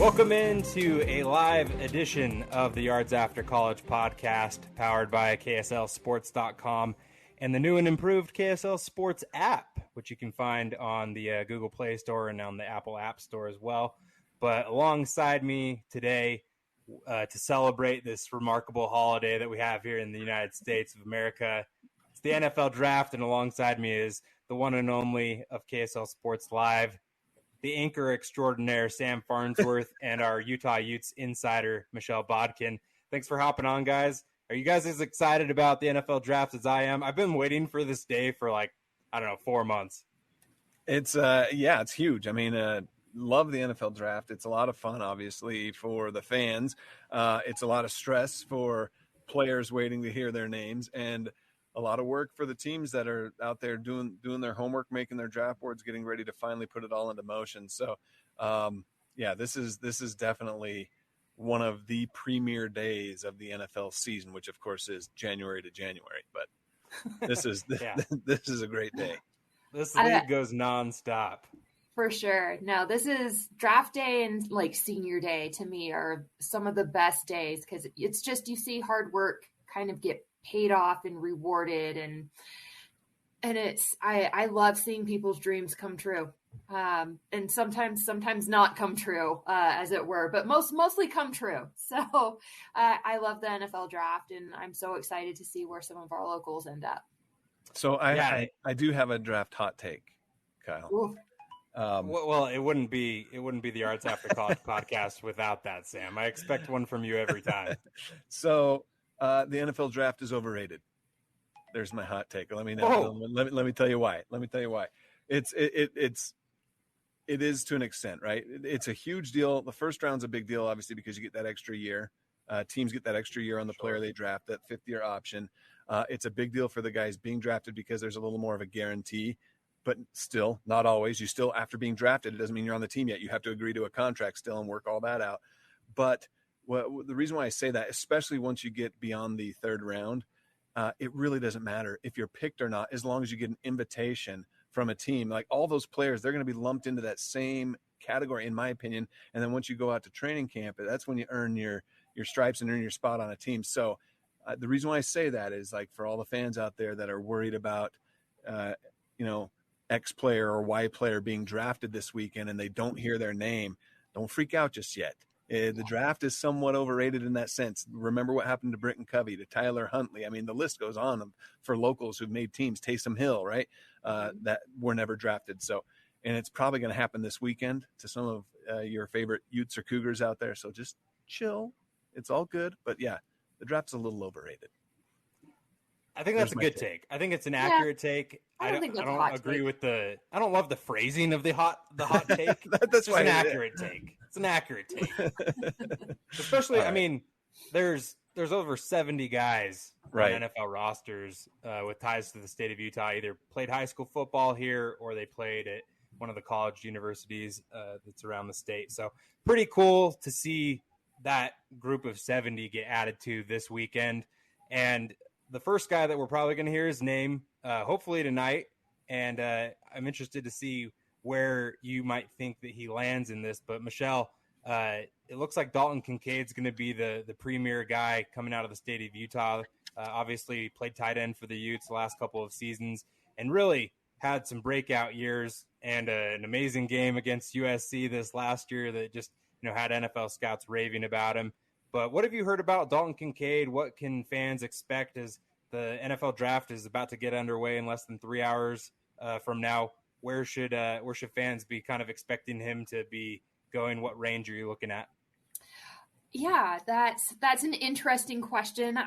Welcome into a live edition of the Yards After College podcast, powered by KSLSports.com and the new and improved KSL Sports app, which you can find on the Google Play Store and on the Apple App Store as well. But alongside me today to celebrate this remarkable holiday that we have here in the United States of America, it's the NFL Draft, and alongside me is the one and only of KSL Sports Live, the anchor extraordinaire, Sam Farnsworth, and our Utah Utes insider, Michelle Bodkin. Thanks for hopping on, guys. Are you guys as excited about the NFL Draft as I am? I've been waiting for this day for 4 months. It's it's huge. I mean, love the NFL Draft. It's a lot of fun, obviously, for the fans. It's a lot of stress for players waiting to hear their names, and a lot of work for the teams that are out there doing their homework, making their draft boards, getting ready to finally put it all into motion. So, this is definitely one of the premier days of the NFL season, which of course is January to January. But this is this is a great day. This league goes nonstop. For sure. No, this is draft day and senior day to me are some of the best days because it's just you see hard work kind of get paid off and rewarded, and it's I love seeing people's dreams come true, and sometimes not come true, as it were, but mostly come true. So I love the NFL Draft, and I'm so excited to see where some of our locals end up. So I do have a draft hot take, Kyle. Ooh. Well, it wouldn't be the Yards After College podcast without that, Sam. I expect one from you every time. So the NFL Draft is overrated. There's my hot take. Let me know. Let me tell you why. It is to an extent, right? It's a huge deal. The first round's a big deal, obviously, because you get that extra year. Teams get that extra year on the player they draft, that fifth-year option. It's a big deal for the guys being drafted because there's a little more of a guarantee. But still, not always. You still, after being drafted, it doesn't mean you're on the team yet. You have to agree to a contract still and work all that out. But the reason why I say that, especially once you get beyond the third round, it really doesn't matter if you're picked or not, as long as you get an invitation from a team. Like all those players, they're going to be lumped into that same category, in my opinion. And then once you go out to training camp, that's when you earn your stripes and earn your spot on a team. So the reason why I say that is for all the fans out there that are worried about, X player or Y player being drafted this weekend and they don't hear their name, don't freak out just yet. The draft is somewhat overrated in that sense. Remember what happened to Britton Covey, to Tyler Huntley. I mean, the list goes on for locals who've made teams. Taysom Hill, right? That were never drafted. So, and it's probably going to happen this weekend to some of your favorite Utes or Cougars out there. So just chill. It's all good. But yeah, the draft's a little overrated. I think that's a good take. I think it's an accurate take. I don't agree with I don't love the phrasing of the hot take. That's an accurate take. It's an accurate take. Especially, right. I mean, there's over 70 guys on NFL rosters with ties to the state of Utah, either played high school football here or they played at one of the college universities that's around the state. So pretty cool to see that group of 70 get added to this weekend. And the first guy that we're probably going to hear his name, hopefully tonight. And I'm interested to see where you might think that he lands in this. But Michelle, it looks like Dalton Kincaid's going to be the premier guy coming out of the state of Utah. Obviously played tight end for the Utes the last couple of seasons and really had some breakout years and an amazing game against USC this last year that just had NFL scouts raving about him. But what have you heard about Dalton Kincaid? What can fans expect as the NFL Draft is about to get underway in less than 3 hours from now? Where should fans be kind of expecting him to be going? What range are you looking at? Yeah, that's an interesting question.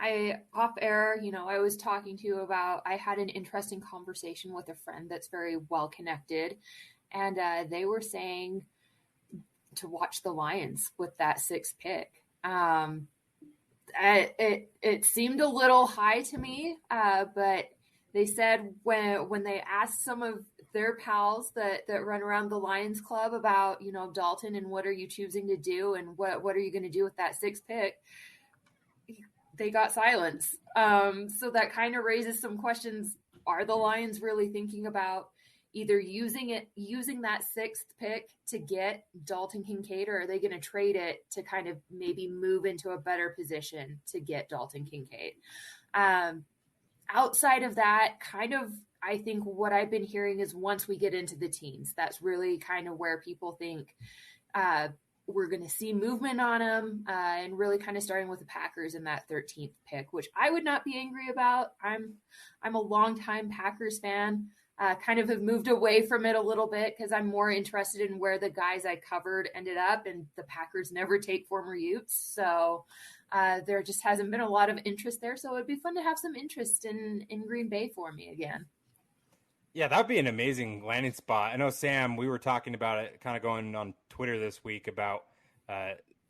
Off air, I was talking to you about, I had an interesting conversation with a friend that's very well connected, and they were saying to watch the Lions with that sixth pick. It seemed a little high to me, but they said when they asked some of their pals that run around the Lions Club about, Dalton and what are you choosing to do and what are you going to do with that sixth pick, they got silence. So that kind of raises some questions. Are the Lions really thinking about, either using that 6th pick to get Dalton Kincaid, or are they going to trade it to kind of maybe move into a better position to get Dalton Kincaid? Outside of that, kind of, I think what I've been hearing is once we get into the teens, that's really kind of where people think we're going to see movement on them, and really kind of starting with the Packers in that 13th pick, which I would not be angry about. I'm a longtime Packers fan. Kind of have moved away from it a little bit because I'm more interested in where the guys I covered ended up, and the Packers never take former Utes. So there just hasn't been a lot of interest there. So it'd be fun to have some interest in Green Bay for me again. Yeah, that would be an amazing landing spot. I know, Sam, we were talking about it kind of going on Twitter this week about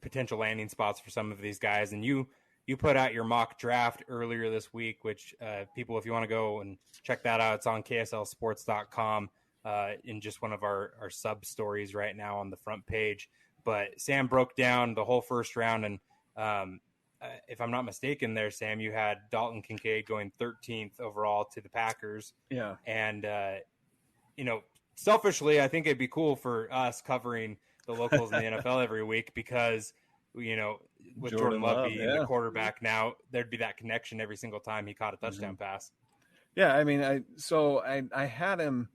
potential landing spots for some of these guys. And you put out your mock draft earlier this week, which people, if you want to go and check that out, it's on kslsports.com in just one of our sub stories right now on the front page. But Sam broke down the whole first round. And if I'm not mistaken there, Sam, you had Dalton Kincaid going 13th overall to the Packers. Yeah. And, selfishly, I think it'd be cool for us covering the locals in the NFL every week because, with Jordan Love being the quarterback now, there'd be that connection every single time he caught a touchdown pass. Yeah, I mean, I had him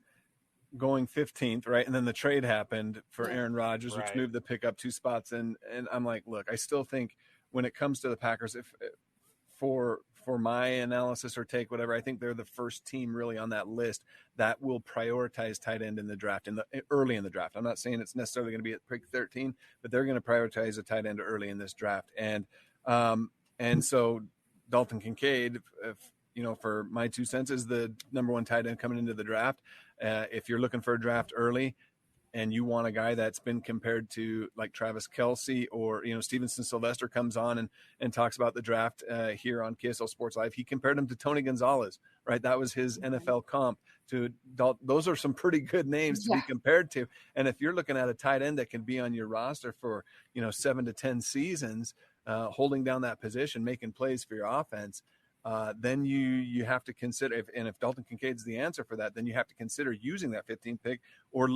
going 15th, right? And then the trade happened for Aaron Rodgers, which moved the pick up 2 spots. And I'm like, look, I still think when it comes to the Packers, if for my analysis or take, whatever, I think they're the first team really on that list that will prioritize tight end in the draft, early in the draft. I'm not saying it's necessarily going to be at pick 13, but they're going to prioritize a tight end early in this draft. And so Dalton Kincaid, for my 2 cents, is the number 1 tight end coming into the draft. If you're looking for a draft early, and you want a guy that's been compared to like Travis Kelce or, Stevenson Sylvester comes on and talks about the draft here on KSL Sports Live. He compared him to Tony Gonzalez, right? That was his NFL comp to those are some pretty good names to be compared to. And if you're looking at a tight end that can be on your roster for, 7 to 10 seasons, holding down that position, making plays for your offense, then you have to consider if Dalton Kincaid's the answer for that, then you have to consider using that 15th pick or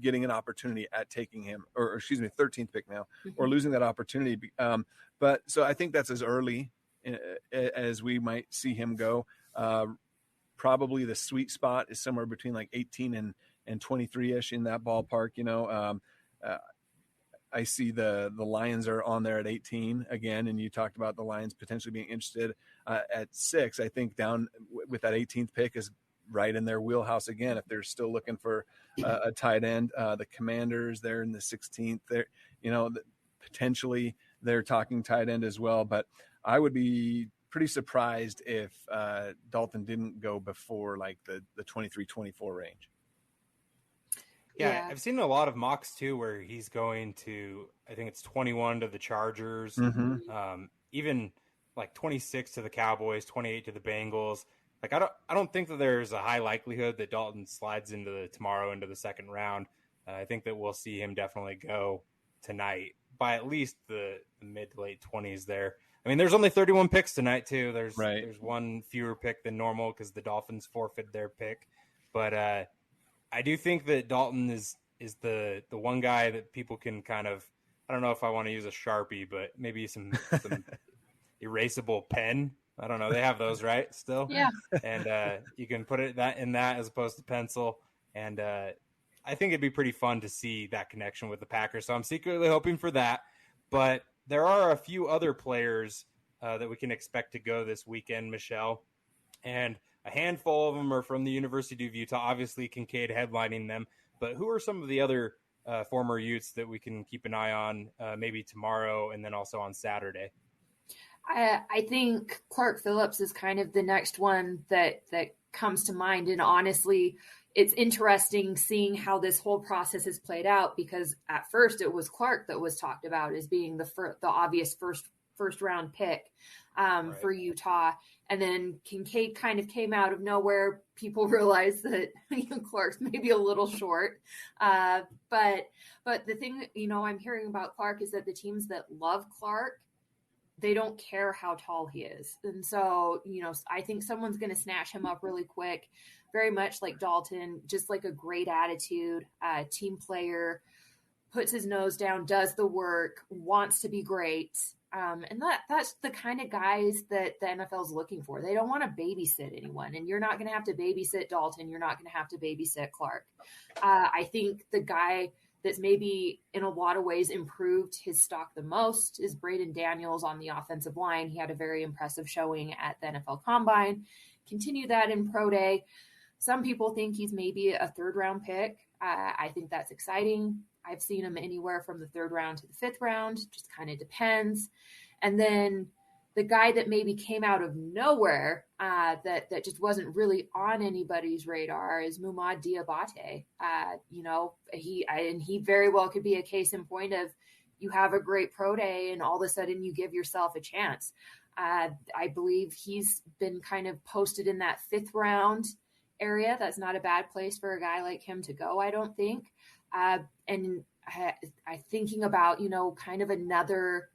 getting an opportunity at taking him, or 13th pick now, or losing that opportunity. But so I think that's as early as we might see him go. Probably the sweet spot is somewhere between like 18 and 23-ish in that ballpark. I see the Lions are on there at 18 again, and you talked about the Lions potentially being interested at 6. I think down with that 18th pick is right in their wheelhouse again if they're still looking for a tight end. The Commanders, they're in the 16th. They're, potentially they're talking tight end as well. But I would be pretty surprised if Dalton didn't go before like the 23-24 range. Yeah, I've seen a lot of mocks too where he's going to, I think it's 21 to the Chargers, even like 26 to the Cowboys, 28 to the Bengals. Like I don't think that there's a high likelihood that Dalton slides into the second round. I think that we'll see him definitely go tonight by at least the mid to late 20s there. I mean, there's only 31 picks tonight too. There's 1 fewer pick than normal because the Dolphins forfeit their pick. But I do think that Dalton is the one guy that people can kind of, I don't know if I want to use a Sharpie, but maybe some erasable pen. I don't know. They have those, right? Still? Yeah. And you can put it in that as opposed to pencil. And I think it'd be pretty fun to see that connection with the Packers. So I'm secretly hoping for that. But there are a few other players that we can expect to go this weekend, Michelle. And a handful of them are from the University of Utah. Obviously, Kincaid headlining them. But who are some of the other former Utes that we can keep an eye on maybe tomorrow and then also on Saturday? I think Clark Phillips is kind of the next one that comes to mind. And honestly, it's interesting seeing how this whole process has played out because at first it was Clark that was talked about as being the obvious first round pick for Utah. And then Kincaid kind of came out of nowhere. People realized that Clark's maybe a little short. But the thing, I'm hearing about Clark is that the teams that love Clark, they don't care how tall he is. And so, I think someone's going to snatch him up really quick. very much like Dalton, just like a great attitude, team player, puts his nose down, does the work, wants to be great. And that's the kind of guys that the NFL is looking for. They don't want to babysit anyone, and you're not going to have to babysit Dalton. You're not going to have to babysit Clark. I think the guy that's maybe in a lot of ways improved his stock the most is Braden Daniels on the offensive line. He had a very impressive showing at the NFL Combine. Continue that in Pro Day. Some people think he's maybe a third-round pick. I think that's exciting. I've seen him anywhere from the third round to the fifth round, just kind of depends. And then the guy that maybe came out of nowhere that just wasn't really on anybody's radar is Mumad Diabate. He very well could be a case in point of you have a great pro day and all of a sudden you give yourself a chance. I believe he's been kind of posted in that fifth round area. That's not a bad place for a guy like him to go, I don't think. And I thinking about, kind of another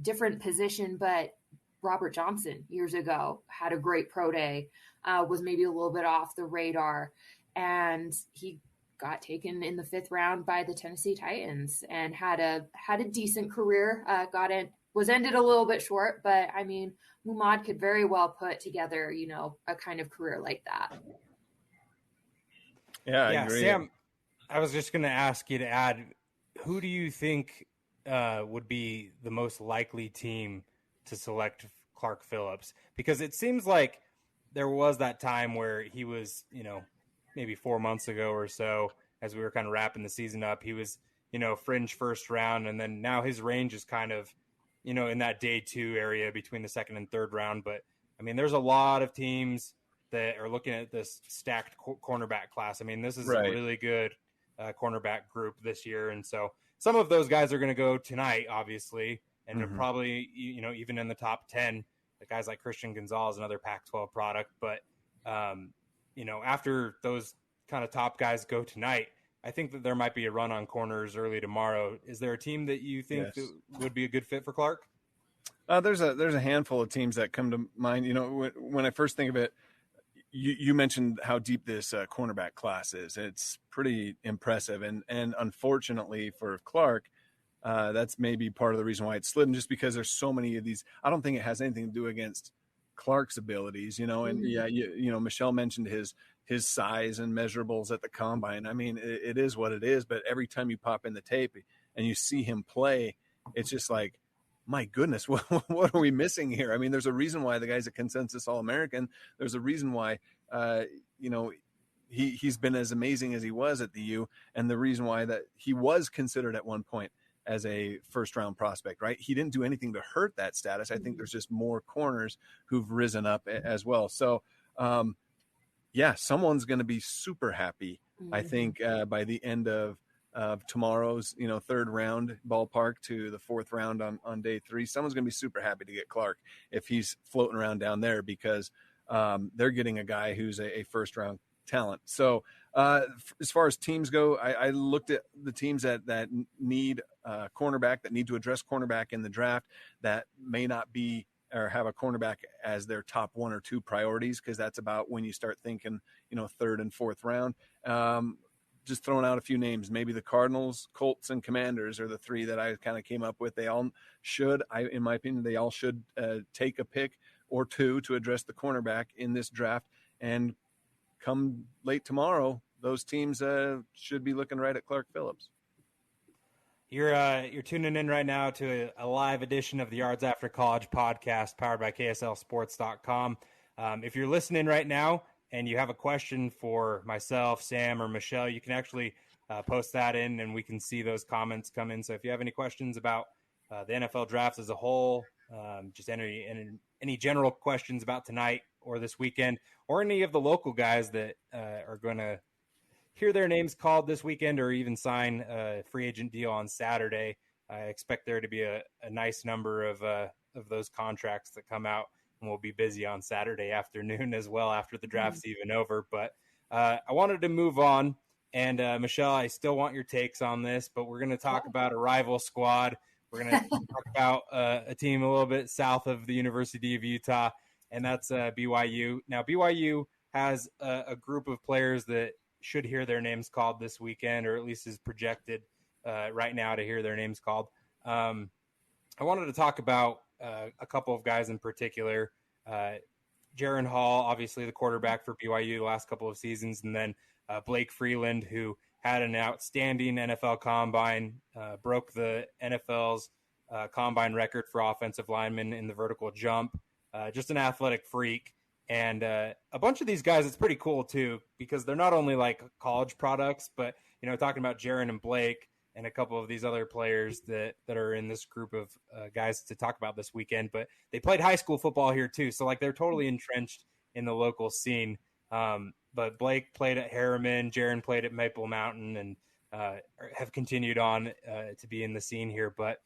different position, but Robert Johnson years ago had a great pro day, was maybe a little bit off the radar, and he got taken in the fifth round by the Tennessee Titans and had a decent career. Was ended a little bit short, but I mean, Mumad could very well put together, a kind of career like that. Yeah, I agree. Sam, I was just going to ask you to add, who do you think would be the most likely team to select Clark Phillips? Because it seems like there was that time where he was, maybe 4 months ago or so, as we were kind of wrapping the season up, he was, fringe first round. And then now his range is kind of, in that day 2 area between the second and third round. But I mean, there's a lot of teams that are looking at this stacked cornerback class. I mean, this is a really good cornerback group this year. And so some of those guys are going to go tonight, obviously, and they're probably, even in the top 10, the guys like Christian Gonzalez, another Pac-12 product. But, after those kind of top guys go tonight, I think that there might be a run on corners early tomorrow. Is there a team that you think that would be a good fit for Clark? There's a handful of teams that come to mind. When I first think of it, you mentioned how deep this cornerback class is. It's pretty impressive. And unfortunately for Clark, that's maybe part of the reason why it's slid, just because there's so many of these. I don't think it has anything to do against Clark's abilities, and Michelle mentioned his size and measurables at the combine. I mean, it is what it is, but every time you pop in the tape and you see him play, it's just like, my goodness, what are we missing here? I mean, there's a reason why the guy's a consensus All-American. There's a reason why, he's been as amazing as he was at the U, and the reason why that he was considered at one point as a first-round prospect, right? He didn't do anything to hurt that status. I think there's just more corners who've risen up as well. So, someone's going to be super happy, I think, by the end of tomorrow's, third round ballpark to the fourth round on day 3. Someone's going to be super happy to get Clark if he's floating around down there, because they're getting a guy who's a first-round talent. So as far as teams go, I looked at the teams that need cornerback, that need to address cornerback in the draft, that may not be or have a cornerback as their top 1 or 2 priorities, because that's about when you start thinking, third and fourth round. Just throwing out a few names, maybe the Cardinals, Colts, and Commanders are the 3 that I kind of came up with. They all should, in my opinion, take a pick or 2 to address the cornerback in this draft. And come late tomorrow, those teams should be looking right at Clark Phillips. You're tuning in right now to a live edition of the Yards After College podcast powered by KSLSports.com. If you're listening right now and you have a question for myself, Sam, or Michelle, you can actually post that in and we can see those comments come in. So if you have any questions about the NFL draft as a whole, just any general questions about tonight or this weekend, or any of the local guys that are going to hear their names called this weekend or even sign a free agent deal on Saturday, I expect there to be a nice number of those contracts that come out, and we'll be busy on Saturday afternoon as well after the draft's even over. But I wanted to move on, and Michelle, I still want your takes on this, but we're going to talk about a rival squad. We're going to talk about a team a little bit south of the University of Utah, and that's BYU. Now, BYU has a group of players that should hear their names called this weekend, or at least is projected right now to hear their names called. I wanted to talk about a couple of guys in particular. Jaron Hall, obviously the quarterback for BYU the last couple of seasons, and then Blake Freeland, who had an outstanding NFL combine, broke the NFL's combine record for offensive linemen in the vertical jump. Just an athletic freak. And a bunch of these guys, it's pretty cool too, because they're not only like college products, but, talking about Jaron and Blake and a couple of these other players that are in this group of guys to talk about this weekend, but they played high school football here too. So like they're totally entrenched in the local scene. But Blake played at Harriman, Jaron played at Maple Mountain, and have continued on to be in the scene here. But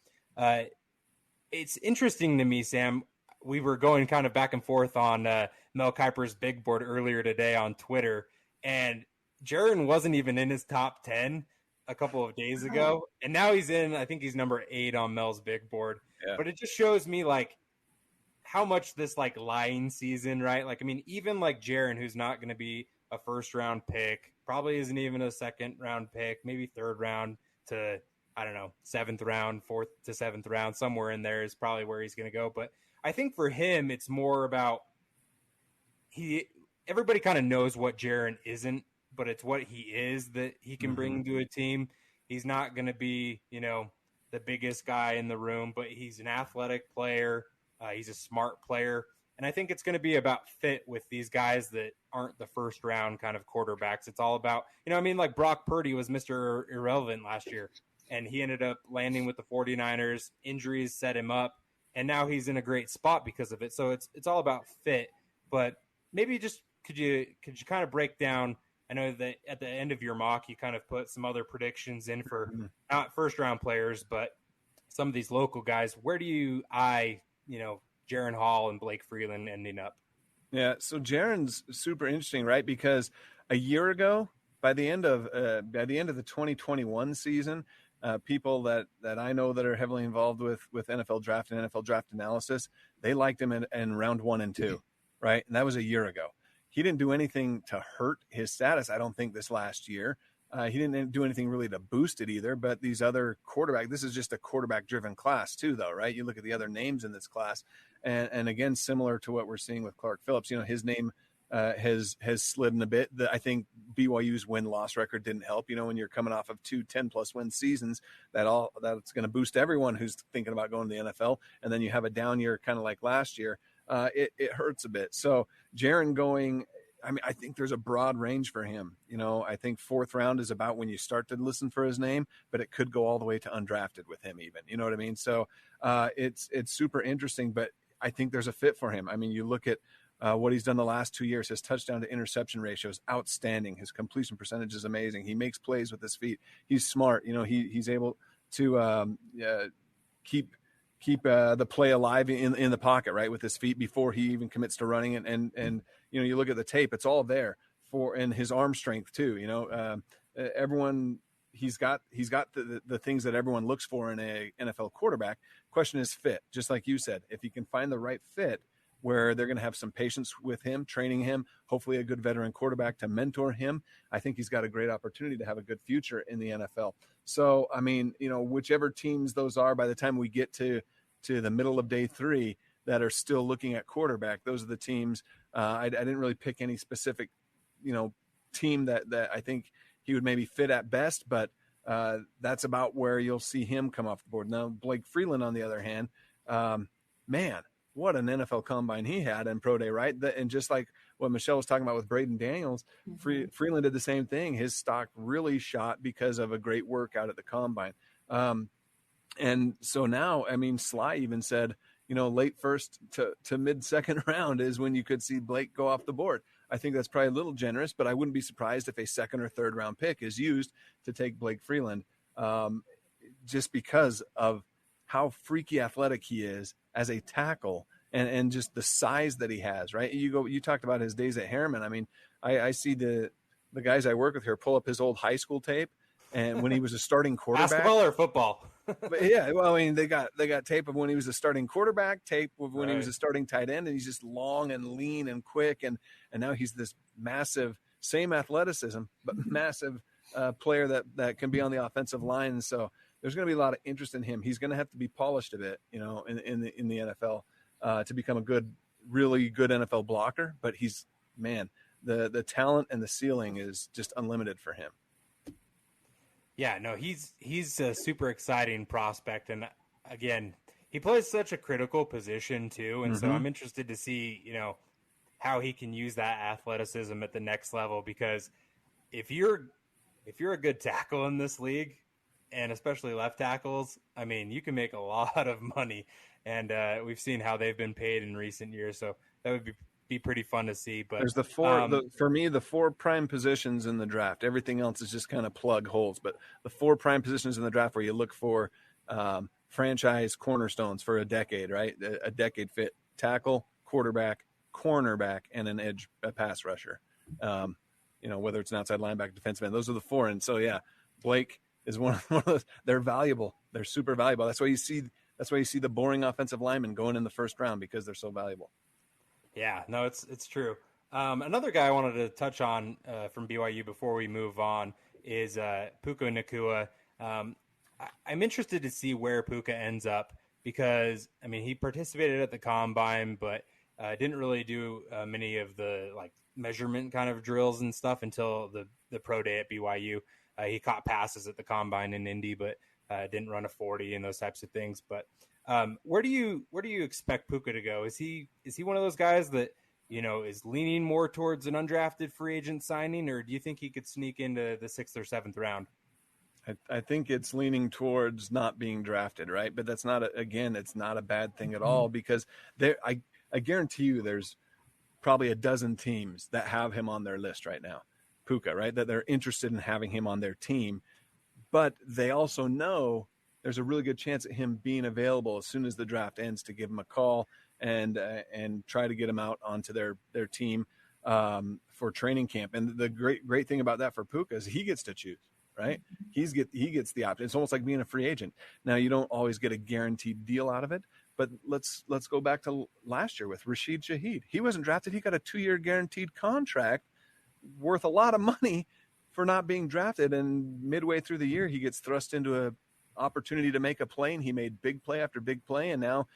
it's interesting to me, Sam. We were going kind of back and forth on Mel Kiper's big board earlier today on Twitter, and Jaron wasn't even in his top 10 a couple of days ago. And now I think he's number 8 on Mel's big board. Yeah. But it just shows me like how much this like lying season, right? Like, I mean, even like Jaron, who's not going to be a first round pick, probably isn't even a second round pick, maybe third round to, I don't know, 7th round, 4th to 7th round, somewhere in there is probably where he's going to go. But I think for him, it's more about everybody kind of knows what Jaron isn't, but it's what he is that he can bring to a team. He's not going to be, the biggest guy in the room, but he's an athletic player. He's a smart player. And I think it's going to be about fit with these guys that aren't the first round kind of quarterbacks. It's all about, like Brock Purdy was Mr. Irrelevant last year, and he ended up landing with the 49ers. Injuries set him up, and now he's in a great spot because of it. So it's all about fit. But maybe just could you kind of break down? I know that at the end of your mock, you kind of put some other predictions in for not first round players, but some of these local guys. Where do you Jaron Hall and Blake Freeland ending up? Yeah, so Jaron's super interesting, right? Because a year ago, by the end of the 2021 season, people that I know that are heavily involved with NFL draft and NFL draft analysis, they liked him in round 1 and 2, right? And that was a year ago. He didn't do anything to hurt his status, I don't think, this last year. He didn't do anything really to boost it either, but these other this is just a quarterback-driven class too, though, right? You look at the other names in this class, and again, similar to what we're seeing with Clark Phillips, his name has slid in a bit. I think BYU's win-loss record didn't help. When you're coming off of 2 10-plus win seasons, that's going to boost everyone who's thinking about going to the NFL, and then you have a down year kind of like last year. It hurts a bit. So Jaron going, I think there's a broad range for him. I think 4th round is about when you start to listen for his name, but it could go all the way to undrafted with him even. You know what I mean? So it's super interesting, but I think there's a fit for him. You look at what he's done the last 2 years. His touchdown to interception ratio is outstanding. His completion percentage is amazing. He makes plays with his feet. He's smart. He's able to keep the play alive in the pocket, right, with his feet before he even commits to running. And you look at the tape, it's all there and his arm strength too. Everyone, he's got the things that everyone looks for in a NFL quarterback. Question is fit, just like you said. If you can find the right fit where they're going to have some patience with him, training him, hopefully a good veteran quarterback to mentor him, I think he's got a great opportunity to have a good future in the NFL. So, whichever teams those are, by the time we get to the middle of day 3 that are still looking at quarterback, those are the teams. I didn't really pick any specific, team that I think he would maybe fit at best, but that's about where you'll see him come off the board. Now, Blake Freeland, on the other hand, man, what an NFL combine he had in pro day, right? And just like what Michelle was talking about with Braden Daniels, Freeland did the same thing. His stock really shot because of a great workout at the combine. And so now, Sly even said, late first to mid second round is when you could see Blake go off the board. I think that's probably a little generous, but I wouldn't be surprised if a 2nd or 3rd round pick is used to take Blake Freeland, just because of how freaky athletic he is as a tackle and just the size that he has, right? You talked about his days at Harriman. I see the guys I work with here pull up his old high school tape, and when he was a starting quarterback. Basketball or football? But yeah, well, I mean, they got tape of when he was a starting quarterback, tape of when he was Right. a starting tight end, and he's just long and lean and quick, and now he's this massive, same athleticism, but massive player that can be on the offensive line. And so there's going to be a lot of interest in him. He's going to have to be polished a bit, you know, in the NFL to become a really good NFL blocker. But he's, man, the talent and the ceiling is just unlimited for him. Yeah, no, he's a super exciting prospect, and again, he plays such a critical position too, and so I'm interested to see, you know, how he can use that athleticism at the next level. Because if you're a good tackle in this league, and especially left tackles, I mean, you can make a lot of money, and we've seen how they've been paid in recent years, so that would be pretty fun to see. But there's for me, the four prime positions in the draft. Everything else is just kind of plug holes. But the four prime positions in the draft where you look for franchise cornerstones for a decade, right? A decade fit: tackle, quarterback, cornerback, and a pass rusher. You know, whether it's an outside linebacker, defensive end, those are the four. And so, yeah, Blake is one of those. They're valuable. They're super valuable. That's why you see the boring offensive linemen going in the first round, because they're so valuable. Yeah, no, it's true. Another guy I wanted to touch on from BYU before we move on is Puka Nacua. I'm interested to see where Puka ends up, because, I mean, he participated at the Combine, but didn't really do many of the like measurement kind of drills and stuff until the pro day at BYU. He caught passes at the Combine in Indy, but didn't run a 40 and those types of things. But where do you expect Puka to go? Is he one of those guys that, you know, is leaning more towards an undrafted free agent signing, or do you think he could sneak into the 6th or 7th round? I think it's leaning towards not being drafted, right? But that's not it's not a bad thing at all, because I guarantee you there's probably a dozen teams that have him on their list right now, Puka, right? That they're interested in having him on their team, but they also know there's a really good chance of him being available as soon as the draft ends to give him a call and try to get him out onto their team for training camp. And the great thing about that for Puka is he gets to choose, right? He gets the option. It's almost like being a free agent. Now, you don't always get a guaranteed deal out of it, but let's go back to last year with Rashid Shaheed. He wasn't drafted. He got a 2-year guaranteed contract worth a lot of money for not being drafted. And midway through the year, he gets thrust into a opportunity to make a play, and he made big play after big play, and now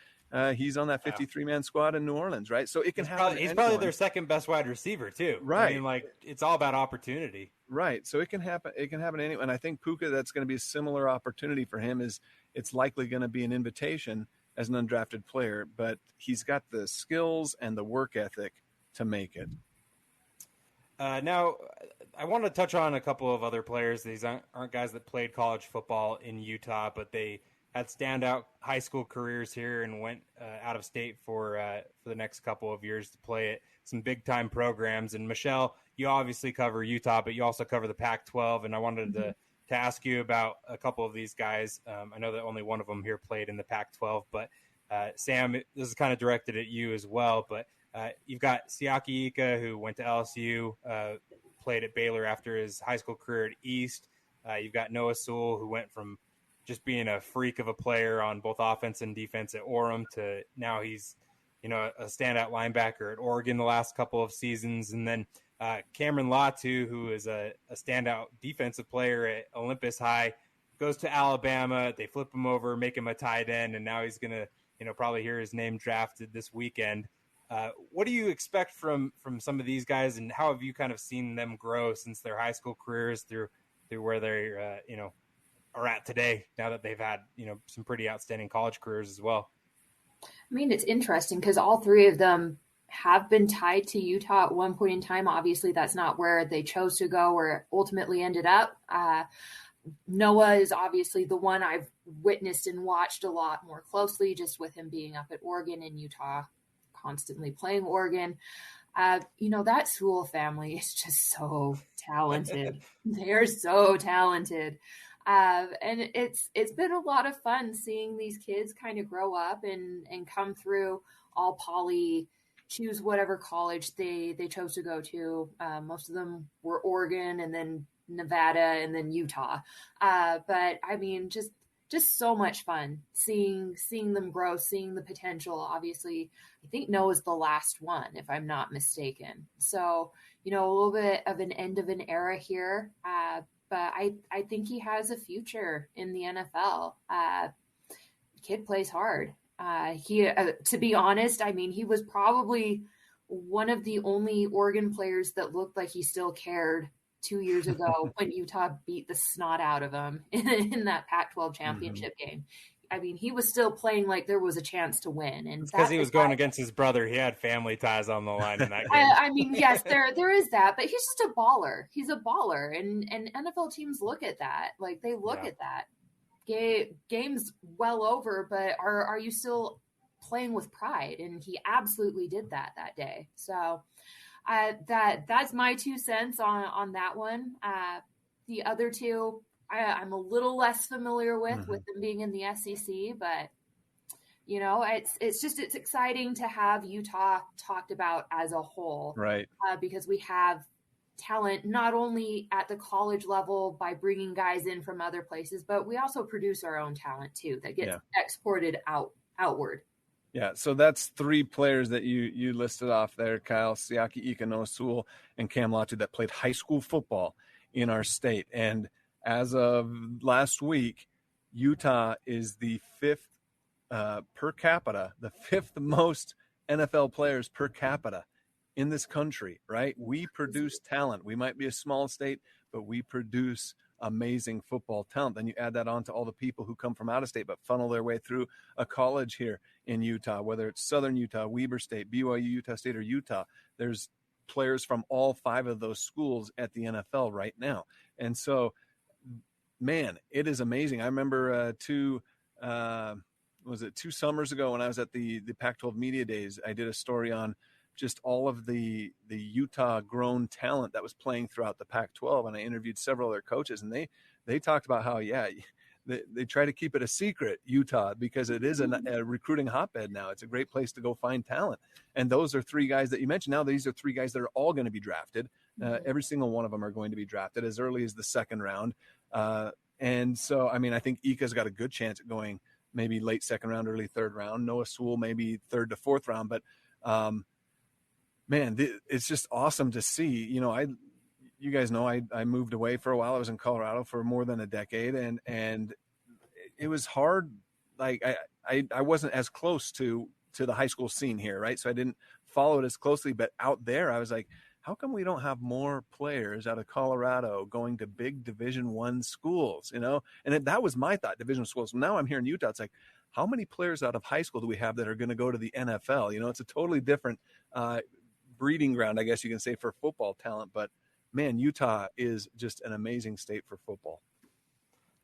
he's on that 53-man squad in New Orleans, right? So it can happen. He's probably their second best wide receiver too, right? I mean, like, it's all about opportunity, right? So it can happen to anyone. And I think Puka, that's going to be a similar opportunity for him. Is it's likely going to be an invitation as an undrafted player, but he's got the skills and the work ethic to make it. Now, I want to touch on a couple of other players. These aren't guys that played college football in Utah, but they had standout high school careers here and went out of state for the next couple of years to play at some big-time programs. And Michelle, you obviously cover Utah, but you also cover the Pac-12, and I wanted to ask you about a couple of these guys. I know that only one of them here played in the Pac-12, but Sam, this is kind of directed at you as well, but you've got Siaki Ika, who went to LSU, played at Baylor after his high school career at East. You've got Noah Sewell, who went from just being a freak of a player on both offense and defense at Orem to now he's, you know, a standout linebacker at Oregon the last couple of seasons. And then Cameron Latu, who is a standout defensive player at Olympus High, goes to Alabama. They flip him over, make him a tight end, and now he's going to, you know, probably hear his name drafted this weekend. What do you expect from some of these guys, and how have you kind of seen them grow since their high school careers through where they're, you know, are at today, now that they've had, you know, some pretty outstanding college careers as well? I mean, it's interesting because all three of them have been tied to Utah at one point in time. Obviously, that's not where they chose to go or ultimately ended up. Noah is obviously the one I've witnessed and watched a lot more closely, just with him being up at Oregon and Utah, constantly playing Oregon. You know, that Sewell family is just so talented. They're so talented. And it's been a lot of fun seeing these kids kind of grow up and come through all poly, choose whatever college they chose to go to. Most of them were Oregon and then Nevada and then Utah. But I mean, just just so much fun seeing them grow, seeing the potential. Obviously, I think Noah's the last one, if I'm not mistaken. So, a little bit of an end of an era here. But I think he has a future in the NFL. Kid plays hard. To be honest, I mean, he was probably one of the only Oregon players that looked like he still cared 2 years ago when Utah beat the snot out of him in that Pac-12 championship game. I mean, he was still playing like there was a chance to win, and because he was going against his brother. He had family ties on the line in that game. I mean, yes, there is that, but he's just a baller. He's a baller, and NFL teams look at that. Like, they look at that. Game's well over, but are you still playing with pride? And he absolutely did that day. So that's my 2 cents on that one. The other two, I'm a little less familiar with them being in the SEC, but it's exciting to have Utah talked about as a whole, right? Because we have talent not only at the college level by bringing guys in from other places, but we also produce our own talent too that gets exported outward. Yeah, so that's 3 players that you listed off there, Kyle: Siaki Ika, Noah Sewell, and Cam Latu, that played high school football in our state. And as of last week, Utah is the 5th per capita, the 5th most NFL players per capita in this country, right? We produce talent. We might be a small state, but we produce amazing football talent. Then you add that on to all the people who come from out of state but funnel their way through a college here in Utah, whether it's Southern Utah, Weber State, BYU, Utah State, or Utah. There's players from all 5 of those schools at the NFL right now. And so, man, it is amazing. I remember 2 summers ago when I was at the Pac-12 Media Days, I did a story on just all of the Utah grown talent that was playing throughout the Pac-12. And I interviewed several other coaches, and they talked about how, they try to keep it a secret, Utah, because it is a recruiting hotbed now. It's a great place to go find talent. And those are 3 guys that you mentioned. Now, these are 3 guys that are all going to be drafted. Every single one of them are going to be drafted as early as the 2nd round. And so, I mean, I think Ika's got a good chance at going maybe late 2nd round, early 3rd round. Noah Sewell, maybe 3rd to 4th round. But, man, it's just awesome to see. You guys know I moved away for a while. I was in Colorado for more than a decade, and it was hard. Like I wasn't as close to the high school scene here, right? So I didn't follow it as closely. But out there, I was like, how come we don't have more players out of Colorado going to big Division I schools? And that was my thought, Division schools. Now I'm here in Utah. It's like, how many players out of high school do we have that are going to go to the NFL? It's a totally different breeding ground, I guess you can say, for football talent. But man, Utah is just an amazing state for football.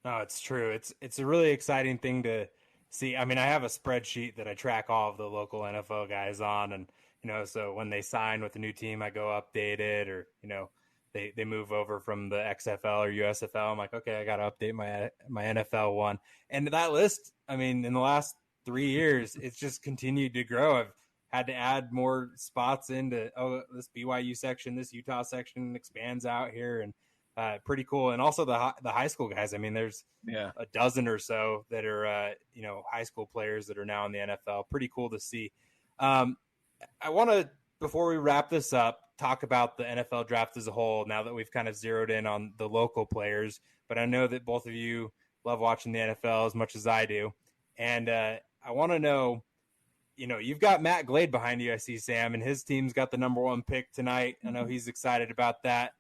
No, it's true. It's a really exciting thing to see. I mean, I have a spreadsheet that I track all of the local NFL guys on, and so when they sign with a new team, I go update it, or they move over from the XFL or USFL. I'm like, okay, I got to update my NFL one. And that list, I mean, in the last 3 years, it's just continued to grow. I've had to add more spots into this BYU section, this Utah section expands out here, and pretty cool. And also the high school guys. I mean, there's a dozen or so that are high school players that are now in the NFL. Pretty cool to see. I want to, before we wrap this up, talk about the NFL draft as a whole. Now that we've kind of zeroed in on the local players, but I know that both of you love watching the NFL as much as I do, and I want to know. You've got Matt Glade behind you, I see, Sam, and his team's got the number 1 pick tonight. I know he's excited about that.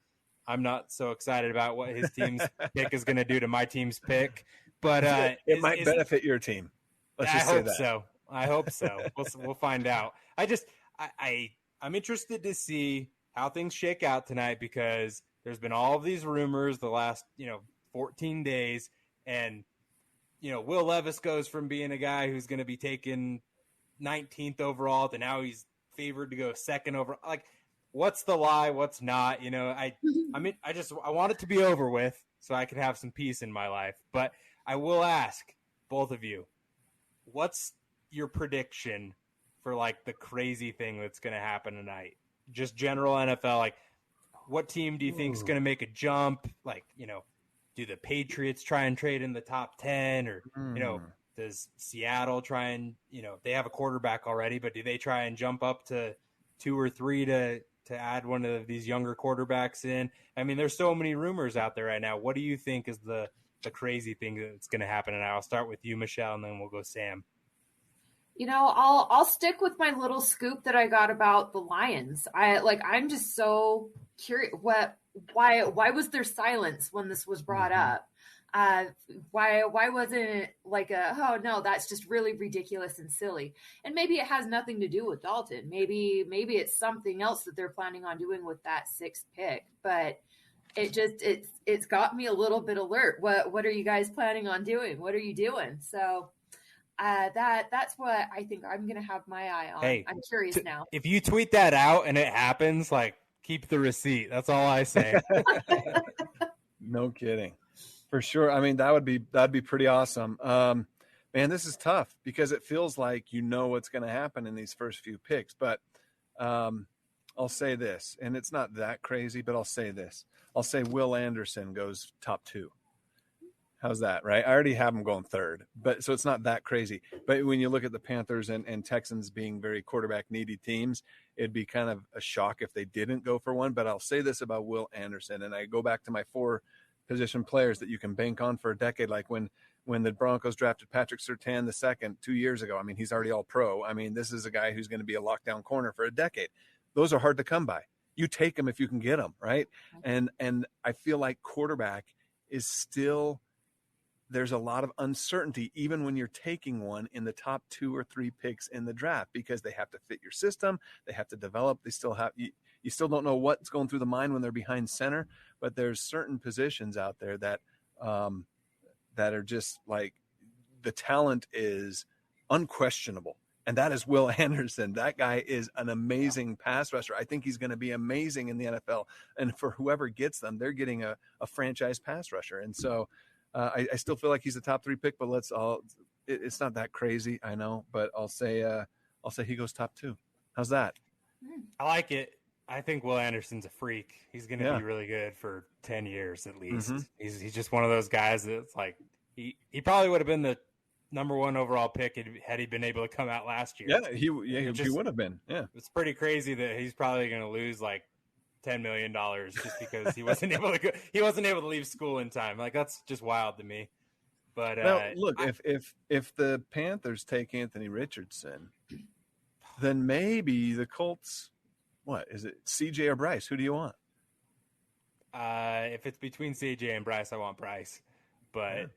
I'm not so excited about what his team's pick is going to do to my team's pick, but it might benefit your team. Let's just say that. I hope so. We'll find out. I'm interested to see how things shake out tonight, because there's been all of these rumors the last 14 days, and Will Levis goes from being a guy who's going to be taken 19th overall to now he's favored to go 2nd overall. Like, what's the lie? What's not? I want it to be over with so I can have some peace in my life. But I will ask both of you, what's your prediction for like the crazy thing that's going to happen tonight? Just general NFL, like what team do you think is going to make a jump? Like, do the Patriots try and trade in the top 10, or does Seattle try and they have a quarterback already, but do they try and jump up to 2 or 3 to add one of these younger quarterbacks in? I mean, there's so many rumors out there right now. What do you think is the crazy thing that's going to happen? And I'll start with you, Michelle, and then we'll go Sam. I'll stick with my little scoop that I got about the Lions. I'm just so curious. Why was there silence when this was brought up? Why wasn't it like oh no, that's just really ridiculous and silly? And maybe it has nothing to do with Dalton. Maybe it's something else that they're planning on doing with that 6th pick. But it's got me a little bit alert. What are you guys planning on doing? What are you doing? So that's what I think I'm gonna have my eye on. Hey, I'm curious now. If you tweet that out and it happens, keep the receipt. That's all I say. No kidding. For sure. I mean, that'd be pretty awesome. Man, this is tough because it feels like what's going to happen in these first few picks. But I'll say this, and it's not that crazy, but I'll say this. I'll say Will Anderson goes top 2. How's that, right? I already have him going 3rd, but so it's not that crazy. But when you look at the Panthers and Texans being very quarterback-needy teams, it'd be kind of a shock if they didn't go for one. But I'll say this about Will Anderson, and I go back to my 4 position players that you can bank on for a decade, like when the Broncos drafted Patrick Surtain II 2 years ago. I mean, he's already all pro. I mean, this is a guy who's going to be a lockdown corner for a decade. Those are hard to come by. You take them if you can get them, right? And I feel like quarterback is still, there's a lot of uncertainty even when you're taking one in the top 2 or 3 picks in the draft, because they have to fit your system, they have to develop, they still have you still don't know what's going through the mind when they're behind center, but there's certain positions out there that are just like, the talent is unquestionable. And that is Will Anderson. That guy is an amazing pass rusher. I think he's going to be amazing in the NFL. And for whoever gets them, they're getting a franchise pass rusher. And so I still feel like he's a top 3 pick, but it's not that crazy, I know, but I'll say he goes top 2. How's that? I like it. I think Will Anderson's a freak. He's going to be really good for 10 years at least. Mm-hmm. He's just one of those guys that's like, he probably would have been the number 1 overall pick had he been able to come out last year. Yeah, he would have been. Yeah, it's pretty crazy that he's probably going to lose like $10 million just because he wasn't able to leave school in time. Like, that's just wild to me. But now, look, if the Panthers take Anthony Richardson, then maybe the Colts. What is it, CJ or Bryce? Who do you want? If it's between CJ and Bryce, I want Bryce. But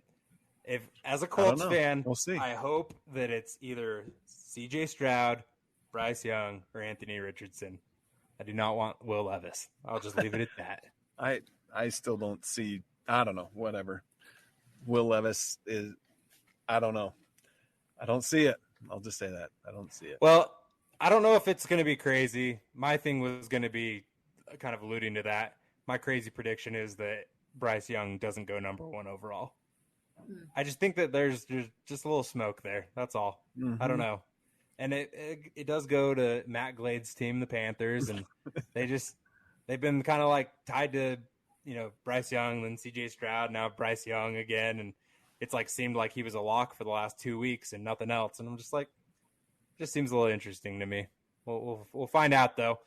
if, as a Colts fan, we'll see. I hope that it's either CJ Stroud, Bryce Young, or Anthony Richardson. I do not want Will Levis. I'll just leave it at that. I still don't see. I don't know. Whatever. Will Levis is. I don't know. I don't see it. I'll just say that. I don't see it. Well, I don't know if it's going to be crazy. My thing was going to be kind of alluding to that. My crazy prediction is that Bryce Young doesn't go number 1 overall. I just think that there's just a little smoke there. That's all. Mm-hmm. I don't know. And it does go to Matt Glade's team, the Panthers, and they've been kind of like tied to, Bryce Young, then CJ Stroud, now Bryce Young again. And it's like seemed like he was a lock for the last 2 weeks and nothing else. And I'm just like, just seems a little interesting to me. We'll find out though.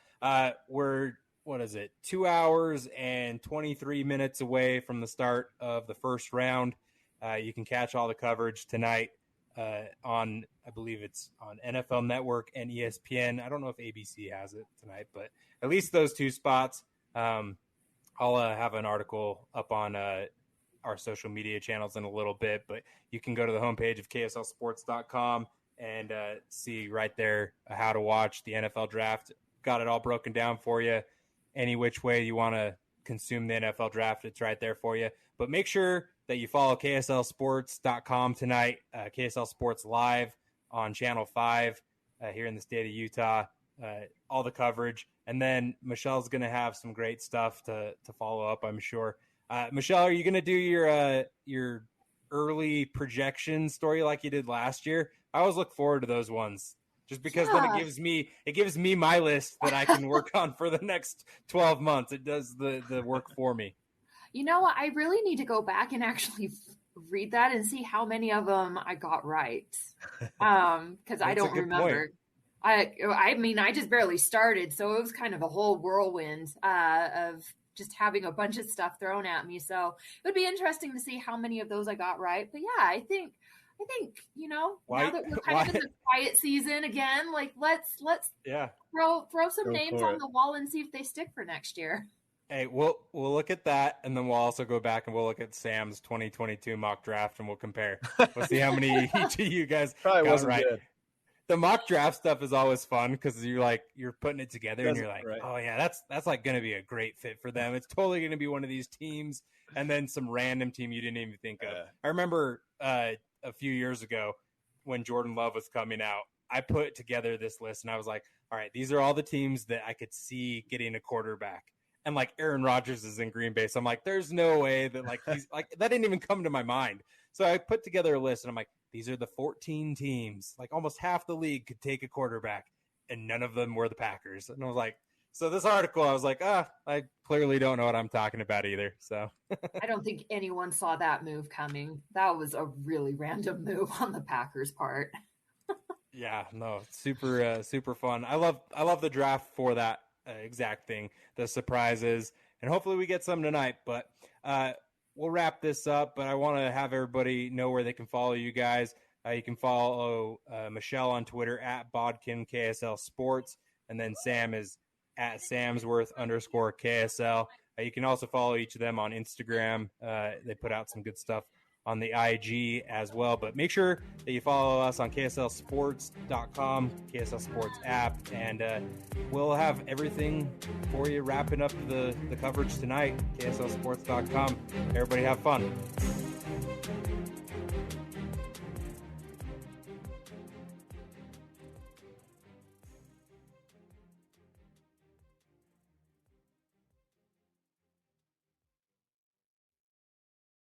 We're 2 hours and 23 minutes away from the start of the first round. You can catch all the coverage tonight on, I believe it's on NFL Network and ESPN. I don't know if ABC has it tonight, but at least those 2 spots. I'll have an article up on our social media channels in a little bit, but you can go to the homepage of KSLSports.com and see right there how to watch the NFL draft. Got it all broken down for you. Any which way you want to consume the NFL draft, it's right there for you. But make sure that you follow KSLSports.com tonight, KSL Sports Live on Channel 5 here in the state of Utah, all the coverage. And then Michelle's going to have some great stuff to follow up, I'm sure. Michelle, are you going to do your early projection story like you did last year? I always look forward to those ones just because then it gives me my list that I can work on for the next 12 months. It does the work for me. You know what? I really need to go back and actually read that and see how many of them I got right. Because I don't remember. I mean, I just barely started, so it was kind of a whole whirlwind of just having a bunch of stuff thrown at me. So it would be interesting to see how many of those I got right. But yeah, I think now that we're kind of in the quiet season again, like let's throw some names on the wall and see if they stick for next year. Hey, we'll look at that, and then we'll also go back and we'll look at Sam's 2022 mock draft, and we'll compare. We'll see how many each of you guys probably got right. Good. The mock draft stuff is always fun because you're putting it together and you're like, oh yeah, that's like going to be a great fit for them. It's totally going to be one of these teams, and then some random team you didn't even think of. I remember a few years ago when Jordan Love was coming out, I put together this list and I was like, all right, these are all the teams that I could see getting a quarterback. And like Aaron Rodgers is in Green Bay. So I'm like, there's no way that like he's like, that didn't even come to my mind. So I put together a list and I'm like, these are the 14 teams, like almost half the league could take a quarterback and none of them were the Packers. And I was like, so this article, I was like, I clearly don't know what I'm talking about either. So I don't think anyone saw that move coming. That was a really random move on the Packers' part. Yeah, no, super fun. I love the draft for that exact thing, the surprises, and hopefully we get some tonight. But we'll wrap this up. But I want to have everybody know where they can follow you guys. You can follow Michelle on Twitter at BodkinKSL Sports, and then Sam is at Samsworth_KSL. You can also follow each of them on Instagram. They put out some good stuff on the IG as well. But make sure that you follow us on KSLSports.com, KSL Sports app, and we'll have everything for you wrapping up the coverage tonight, KSLSports.com. Everybody have fun.